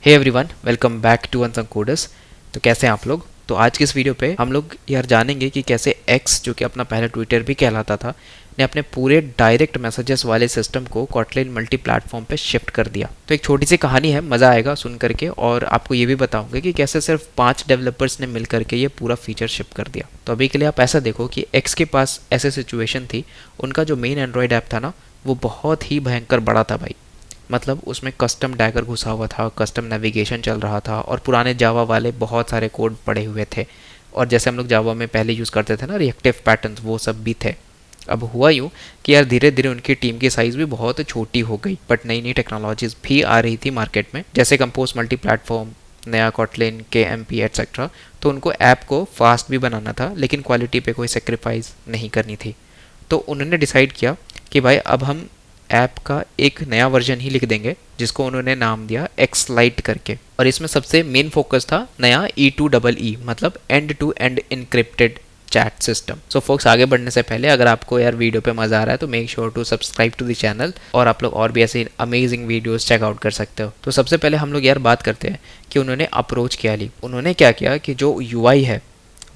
Hey everyone, welcome back to unsung coders. तो कैसे हैं आप लोग। तो आज की इस वीडियो पे हम लोग यार जानेंगे कि कैसे एक्स, जो कि अपना पहला ट्विटर भी कहलाता था, ने अपने पूरे डायरेक्ट मैसेजेस वाले सिस्टम को कॉटलिन मल्टी प्लेटफॉर्म पे शिफ्ट कर दिया। तो एक छोटी सी कहानी है, मज़ा आएगा सुन करके, और आपको ये भी बताऊंगा कि कैसे सिर्फ 5 डेवलपर्स ने मिल करके ये पूरा फीचर शिफ्ट कर दिया। तो अभी के लिए आप ऐसा देखो कि एक्स के पास ऐसे सिचुएशन थी, उनका जो मेन एंड्रॉयड ऐप था ना, वो बहुत ही भयंकर बड़ा था भाई। मतलब उसमें कस्टम डैगर घुसा हुआ था, कस्टम नेविगेशन चल रहा था, और पुराने जावा वाले बहुत सारे कोड पड़े हुए थे। और जैसे हम लोग जावा में पहले यूज़ करते थे ना, रिएक्टिव पैटर्न्स, वो सब भी थे। अब हुआ यूँ कि यार धीरे धीरे उनकी टीम की साइज़ भी बहुत छोटी हो गई, बट नई नई टेक्नोलॉजीज़ भी आ रही थी मार्केट में, जैसे कंपोज मल्टी प्लेटफॉर्म, नया कॉटलिन, KMP एट्सेट्रा। तो उनको ऐप को फास्ट भी बनाना था, लेकिन क्वालिटी पे कोई सेक्रीफाइस नहीं करनी थी। तो उन्होंने डिसाइड किया कि भाई अब हम ऐप का एक नया वर्जन ही लिख देंगे, जिसको उन्होंने नाम दिया एक्स लाइट करके। और इसमें सबसे मेन फोकस था नया E2EE, मतलब end to end encrypted chat system. So folks, आगे बढ़ने से पहले अगर आपको यार वीडियो पे मज़ा आ रहा है तो make sure to subscribe to the channel, और आप लोग और भी ऐसे अमेजिंग वीडियोस चेकआउट कर सकते हो। तो सबसे पहले हम लोग यार बात करते हैं कि उन्होंने अप्रोच क्या ली। उन्होंने क्या किया कि जो UI है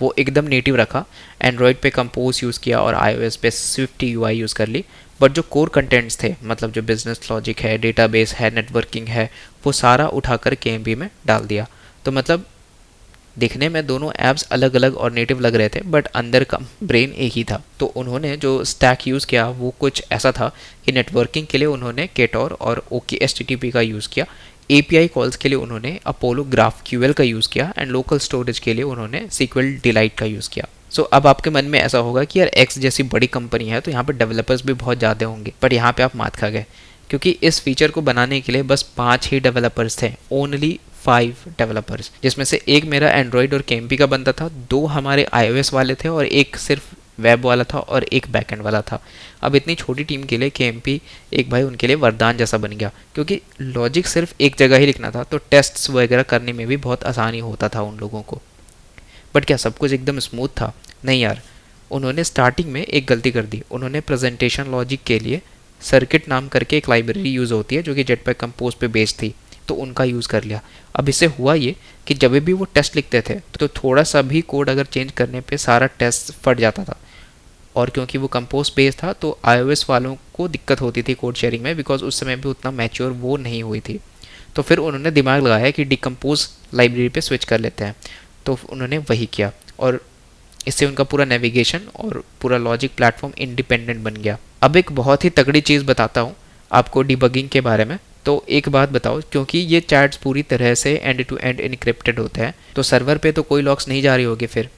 वो एकदम नेटिव रखा, एंड्रॉयड पे कंपोज यूज़ किया और iOS पे स्विफ्ट UI यूज़ कर ली। बट जो कोर कंटेंट्स थे, मतलब जो बिजनेस लॉजिक है, डेटाबेस है, नेटवर्किंग है, वो सारा उठाकर KMP में डाल दिया। तो मतलब दिखने में दोनों ऐप्स अलग अलग और नेटिव लग रहे थे, बट अंदर का ब्रेन एक ही था। तो उन्होंने जो स्टैक यूज़ किया वो कुछ ऐसा था कि नेटवर्किंग के लिए उन्होंने केटोर और OKSTTP का यूज़ किया, API कॉल्स के लिए उन्होंने अपोलो GraphQL का यूज़ किया, एंड लोकल स्टोरेज के लिए उन्होंने SQL डिलाइट का यूज़ किया। सो अब आपके मन में ऐसा होगा कि यार एक्स जैसी बड़ी कंपनी है तो यहाँ पर डेवलपर्स भी बहुत ज़्यादा होंगे, बट यहाँ पे आप मात खा गए, क्योंकि इस फीचर को बनाने के लिए बस 5 ही डेवलपर्स थे, ओनली 5 डेवलपर्स, जिसमें से एक मेरा एंड्रॉयड और KMP का बंदा था, 2 हमारे iOS वाले थे, और एक सिर्फ वेब वाला था, और एक बैकएंड वाला था। अब इतनी छोटी टीम के लिए KMP एक भाई उनके लिए वरदान जैसा बन गया, क्योंकि लॉजिक सिर्फ एक जगह ही लिखना था, तो टेस्ट्स वगैरह करने में भी बहुत आसानी होता था उन लोगों को। बट क्या सब कुछ एकदम स्मूथ था? नहीं यार, उन्होंने स्टार्टिंग में एक गलती कर दी। उन्होंने प्रेजेंटेशन लॉजिक के लिए सर्किट नाम करके एक लाइब्रेरी यूज़ होती है, जो कि जेटपैक कंपोज पे बेस्ड थी, तो उनका यूज़ कर लिया। अब इससे हुआ ये कि जब भी वो टेस्ट लिखते थे तो थोड़ा सा भी कोड अगर चेंज करने पे सारा टेस्ट फट जाता था। और क्योंकि वो कंपोज बेस्ड था तो iOS वालों को दिक्कत होती थी कोड शेयरिंग में, बिकॉज उस समय भी उतना मैच्योर वो नहीं हुई थी। तो फिर उन्होंने दिमाग लगाया कि डिकम्पोज लाइब्रेरी पे स्विच कर लेते हैं, तो उन्होंने वही किया, और इससे उनका पूरा नेविगेशन और पूरा लॉजिक प्लेटफॉर्म इंडिपेंडेंट बन गया। अब एक बहुत ही तगड़ी चीज़ बताता हूँ आपको डिबगिंग के बारे में। तो एक बात बताओ, क्योंकि ये चैट्स पूरी तरह से एंड टू एंड इनक्रिप्टेड होते हैं, तो सर्वर पे तो कोई लॉक्स नहीं जा रही होगी। फिर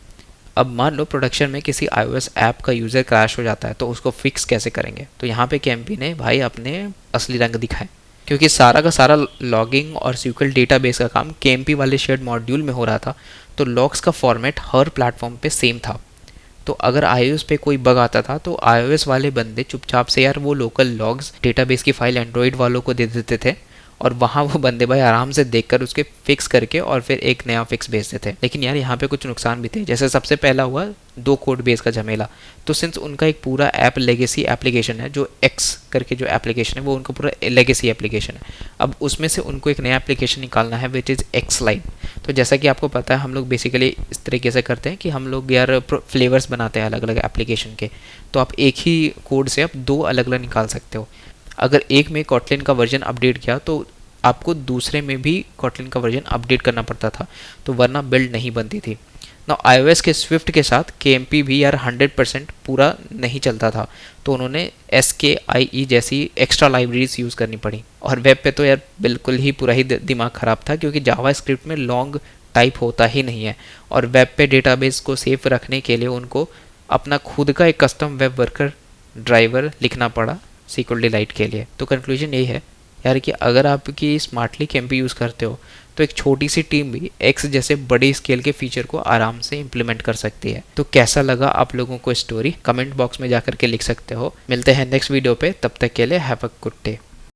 अब मान लो प्रोडक्शन में किसी iOS ऐप का यूज़र क्रैश हो जाता है, तो उसको फिक्स कैसे करेंगे? तो यहाँ पे KMP ने भाई अपने असली रंग दिखाए, क्योंकि सारा का सारा लॉगिंग और SQL डेटाबेस का काम KMP वाले शेयर्ड मॉड्यूल में हो रहा था, तो लॉग्स का फॉर्मेट हर प्लेटफॉर्म पे सेम था। तो अगर iOS पे कोई बग आता था तो iOS वाले बंदे चुपचाप से यार वो लोकल लॉग्स डेटाबेस की फाइल एंड्रॉयड वालों को दे देते थे, और वहाँ वो बंदे भाई आराम से देखकर उसके फिक्स करके और फिर एक नया फिक्स भेजते थे। लेकिन यार यहाँ पे कुछ नुकसान भी थे। जैसे सबसे पहला हुआ 2 कोड बेस का झमेला। तो सिंस उनका एक पूरा ऐप लेगेसी एप्लीकेशन है, जो एक्स करके जो एप्लीकेशन है वो उनका पूरा लेगेसी एप्लीकेशन है, अब उसमें से उनको एक नया एप्लीकेशन निकालना है, विच इज़ एक्स लाइट। तो जैसा कि आपको पता है, हम लोग बेसिकली इस तरीके से करते हैं कि हम लोग यार फ्लेवर्स बनाते हैं अलग अलग एप्लीकेशन के, तो आप एक ही कोड से आप 2 अलग अलग निकाल सकते हो। अगर एक में कॉटलिन का वर्जन अपडेट किया तो आपको दूसरे में भी कॉटलिन का वर्जन अपडेट करना पड़ता था, तो वरना बिल्ड नहीं बनती थी ना। iOS के स्विफ्ट के साथ KMP भी यार 100% पूरा नहीं चलता था, तो उन्होंने SKIE जैसी एक्स्ट्रा लाइब्रेरीज यूज़ करनी पड़ी। और वेब पे तो यार बिल्कुल ही पूरा ही दिमाग ख़राब था, क्योंकि जावास्क्रिप्ट में लॉन्ग टाइप होता ही नहीं है, और वेब पे डेटाबेस को सेफ रखने के लिए उनको अपना खुद का एक कस्टम वेब वर्कर ड्राइवर लिखना पड़ा SQL डिलाइट के लिए। तो कंक्लूजन यही है यार कि अगर आपकी स्मार्टली KMP यूज़ करते हो तो एक छोटी सी टीम भी एक्स जैसे बड़ी स्केल के फीचर को आराम से इम्प्लीमेंट कर सकती है। तो कैसा लगा आप लोगों को स्टोरी, कमेंट बॉक्स में जाकर के लिख सकते हो। मिलते हैं नेक्स्ट वीडियो पे, तब तक के लिए हैव अ गुड डे।